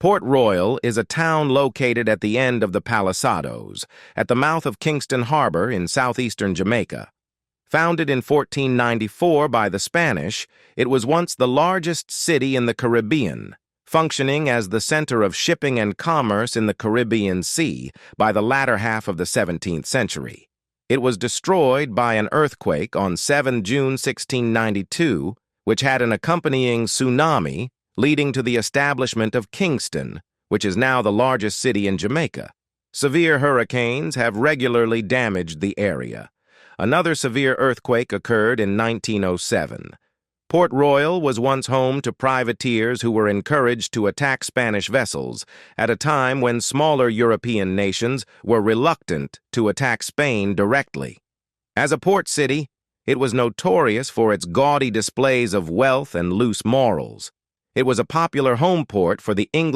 Port Royal is a town located at the end of the Palisadoes, at the mouth of Kingston Harbor in southeastern Jamaica. Founded in 1494 by the Spanish, it was once the largest city in the Caribbean, functioning as the center of shipping and commerce in the Caribbean Sea by the latter half of the 17th century. It was destroyed by an earthquake on 7 June 1692, which had an accompanying tsunami, leading to the establishment of Kingston, which is now the largest city in Jamaica. Severe hurricanes have regularly damaged the area. Another severe earthquake occurred in 1907. Port Royal was once home to privateers who were encouraged to attack Spanish vessels at a time when smaller European nations were reluctant to attack Spain directly. As a port city, it was notorious for its gaudy displays of wealth and loose morals. It was a popular home port for the English